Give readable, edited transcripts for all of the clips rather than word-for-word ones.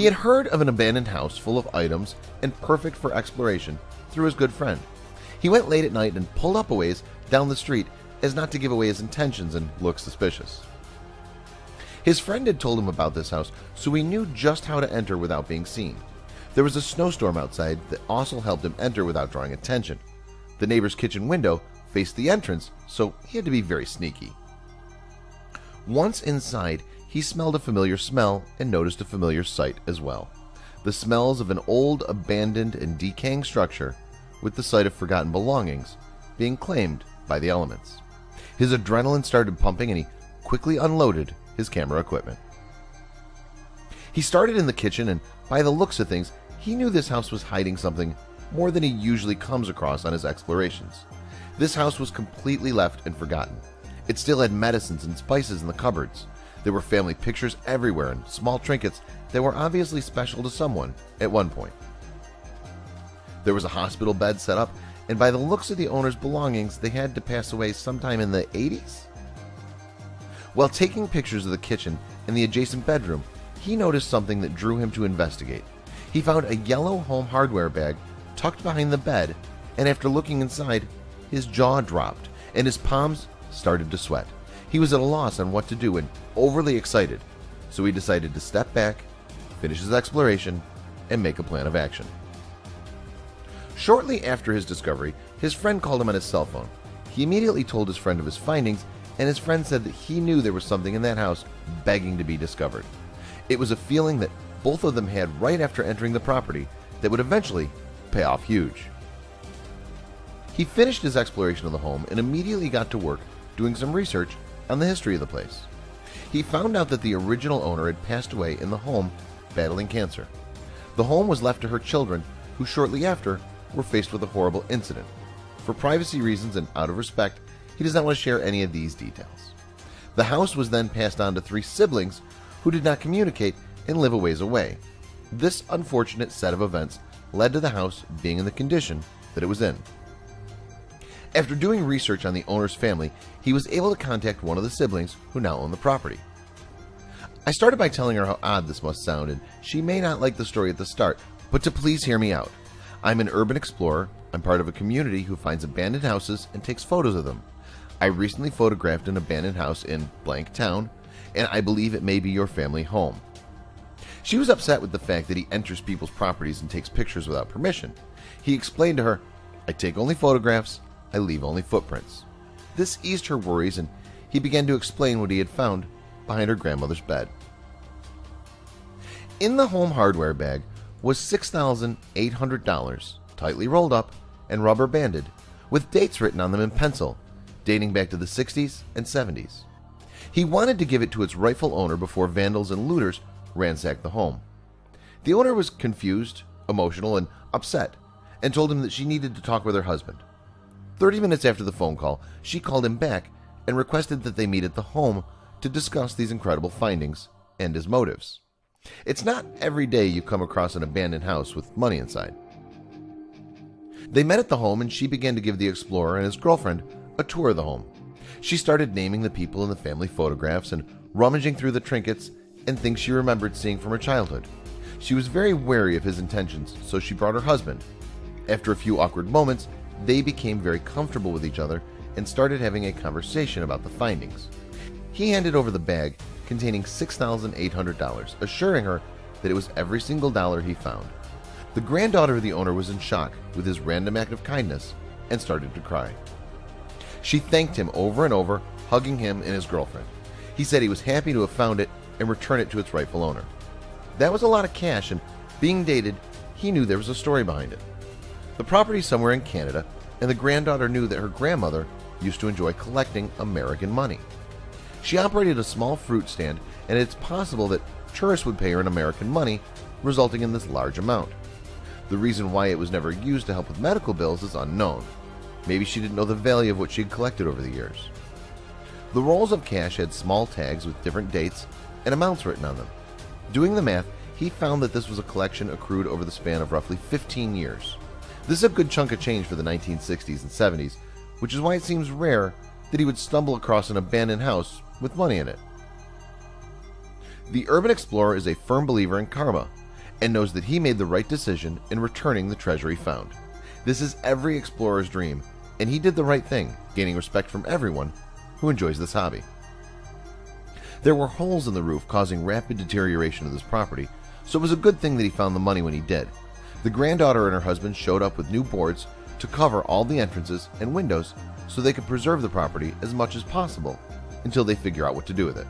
had heard of an abandoned house full of items and perfect for exploration through his good friend. He went late at night and pulled up a ways down the street as not to give away his intentions and look suspicious. His friend had told him about this house, so he knew just how to enter without being seen. There was a snowstorm outside that also helped him enter without drawing attention. The neighbor's kitchen window faced the entrance, so he had to be very sneaky. Once inside, he smelled a familiar smell and noticed a familiar sight as well. The smells of an old, abandoned, and decaying structure with the sight of forgotten belongings being claimed by the elements. His adrenaline started pumping and he quickly unloaded his camera equipment. He started in the kitchen, and by the looks of things, he knew this house was hiding something more than he usually comes across on his explorations. This house was completely left and forgotten. It still had medicines and spices in the cupboards. There were family pictures everywhere and small trinkets that were obviously special to someone at one point. There was a hospital bed set up, and by the looks of the owner's belongings, they had to pass away sometime in the 80s? While taking pictures of the kitchen and the adjacent bedroom, he noticed something that drew him to investigate. He found a yellow home hardware bag tucked behind the bed, and after looking inside, his jaw dropped and his palms started to sweat. He was at a loss on what to do and overly excited, so he decided to step back, finish his exploration, and make a plan of action. Shortly after his discovery, his friend called him on his cell phone. He immediately told his friend of his findings, and his friend said that he knew there was something in that house begging to be discovered. It was a feeling that both of them had right after entering the property that would eventually pay off huge. He finished his exploration of the home and immediately got to work doing some research on the history of the place. He found out that the original owner had passed away in the home battling cancer. The home was left to her children, who shortly after were faced with a horrible incident. For privacy reasons and out of respect, he does not want to share any of these details. The house was then passed on to 3 siblings who did not communicate and live a ways away. This unfortunate set of events led to the house being in the condition that it was in. After doing research on the owner's family, he was able to contact one of the siblings who now own the property. I started by telling her how odd this must sound, and she may not like the story at the start, but to please hear me out. I'm an urban explorer. I'm part of a community who finds abandoned houses and takes photos of them. I recently photographed an abandoned house in blank town, and I believe it may be your family home. She was upset with the fact that he enters people's properties and takes pictures without permission. He explained to her, "I take only photographs, I leave only footprints." This eased her worries, and he began to explain what he had found behind her grandmother's bed. In the home hardware bag was $6,800, tightly rolled up and rubber banded, with dates written on them in pencil, dating back to the 60s and 70s. He wanted to give it to its rightful owner before vandals and looters ransacked the home. The owner was confused, emotional, and upset, and told him that she needed to talk with her husband. 30 minutes after the phone call, she called him back and requested that they meet at the home to discuss these incredible findings and his motives. It's not every day you come across an abandoned house with money inside. They met at the home, and she began to give the explorer and his girlfriend a tour of the home. She started naming the people in the family photographs and rummaging through the trinkets and things she remembered seeing from her childhood. She was very wary of his intentions, so she brought her husband. After a few awkward moments, they became very comfortable with each other and started having a conversation about the findings. He handed over the bag containing $6,800, assuring her that it was every single dollar he found. The granddaughter of the owner was in shock with his random act of kindness and started to cry. She thanked him over and over, hugging him and his girlfriend. He said he was happy to have found it and return it to its rightful owner. That was a lot of cash, and being dated, he knew there was a story behind it. The property somewhere in Canada, and the granddaughter knew that her grandmother used to enjoy collecting American money. She operated a small fruit stand, and it's possible that tourists would pay her in American money, resulting in this large amount. The reason why it was never used to help with medical bills is unknown. Maybe she didn't know the value of what she had collected over the years. The rolls of cash had small tags with different dates and amounts written on them. Doing the math, he found that this was a collection accrued over the span of roughly 15 years. This is a good chunk of change for the 1960s and 70s, which is why it seems rare that he would stumble across an abandoned house with money in it. The urban explorer is a firm believer in karma, and knows that he made the right decision in returning the treasure he found. This is every explorer's dream, and he did the right thing, gaining respect from everyone who enjoys this hobby. There were holes in the roof causing rapid deterioration of this property, so it was a good thing that he found the money when he did. The granddaughter and her husband showed up with new boards to cover all the entrances and windows so they could preserve the property as much as possible until they figure out what to do with it.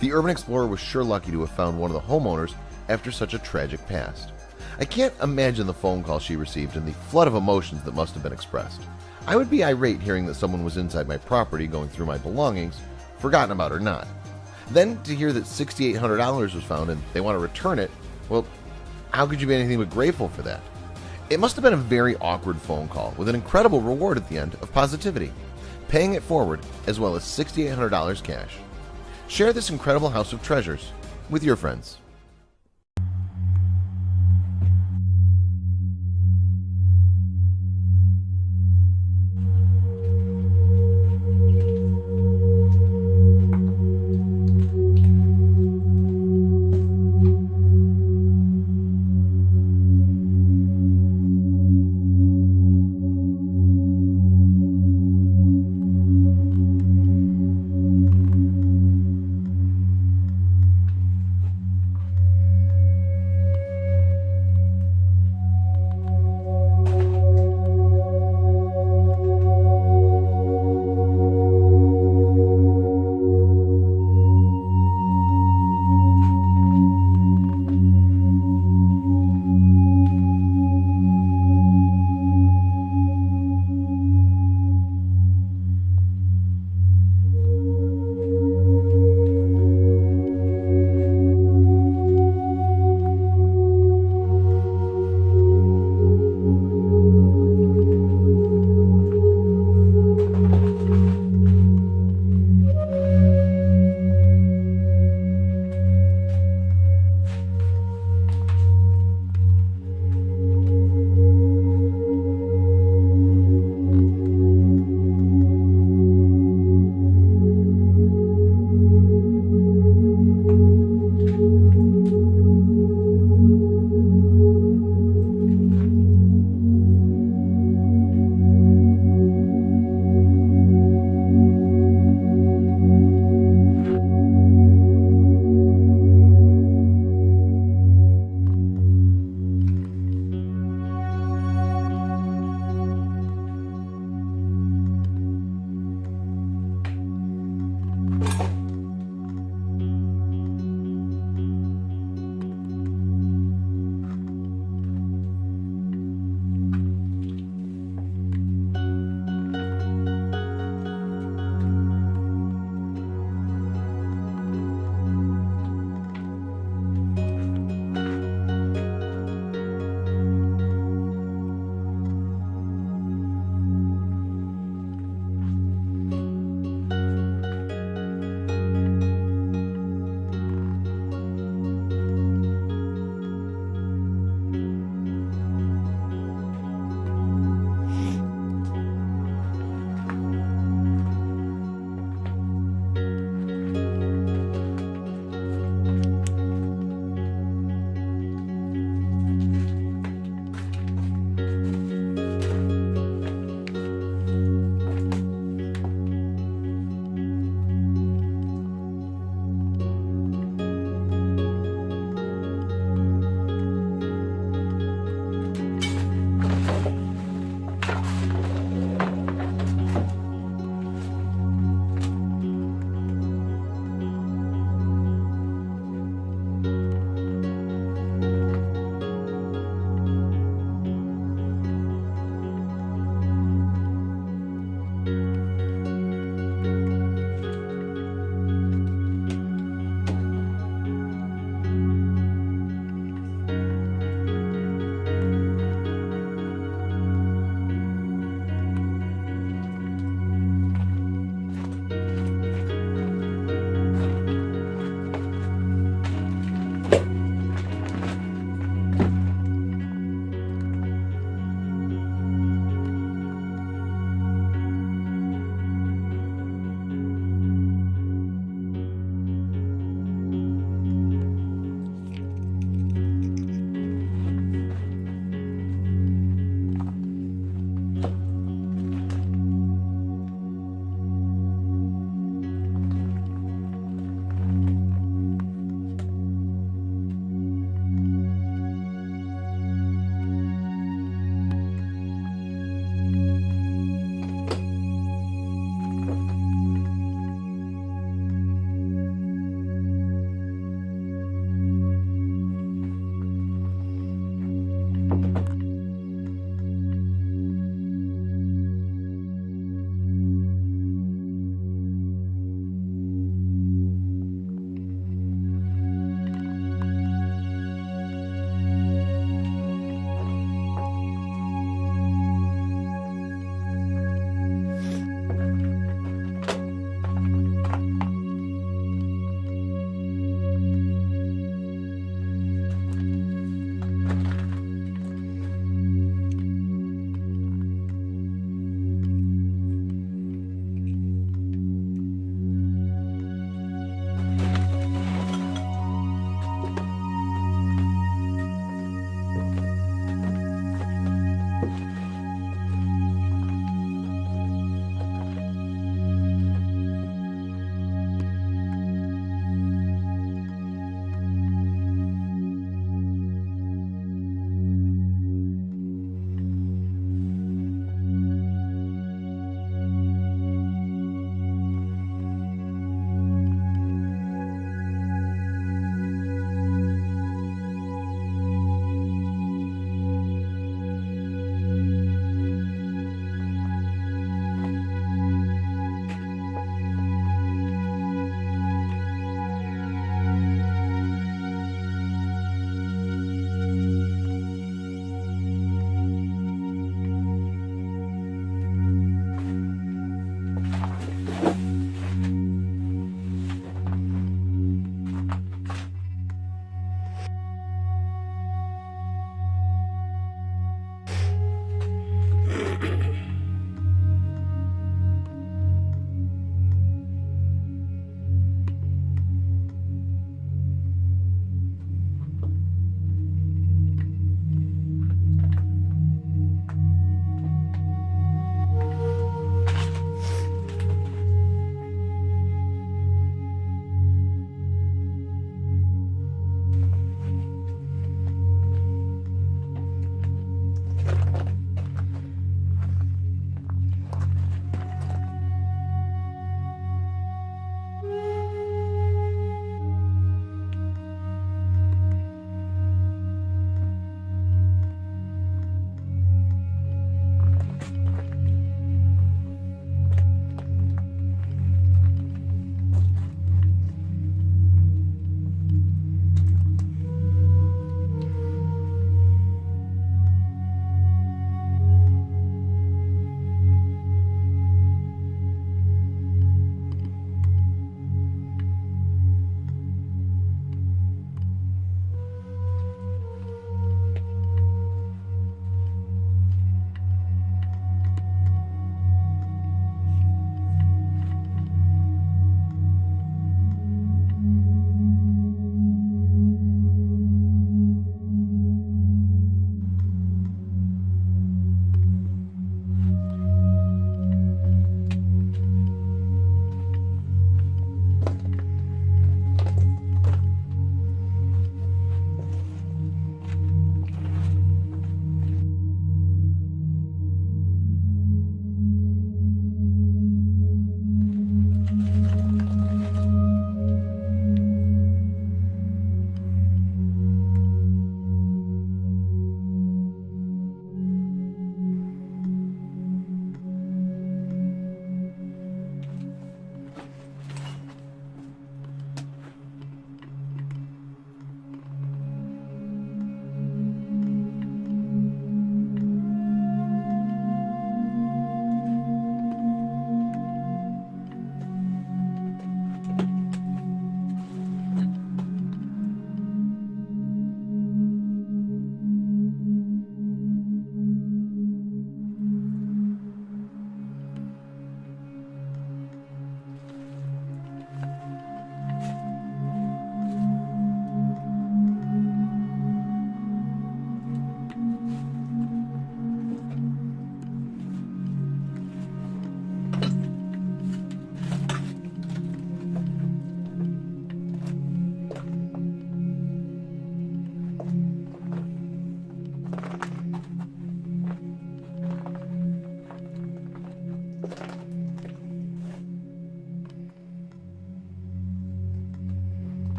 The urban explorer was sure lucky to have found one of the homeowners after such a tragic past. I can't imagine the phone call she received and the flood of emotions that must have been expressed. I would be irate hearing that someone was inside my property going through my belongings, forgotten about or not. Then to hear that $6,800 was found and they want to return it, well, how could you be anything but grateful for that? It must have been a very awkward phone call with an incredible reward at the end of positivity, paying it forward as well as $6,800 cash. Share this incredible house of treasures with your friends.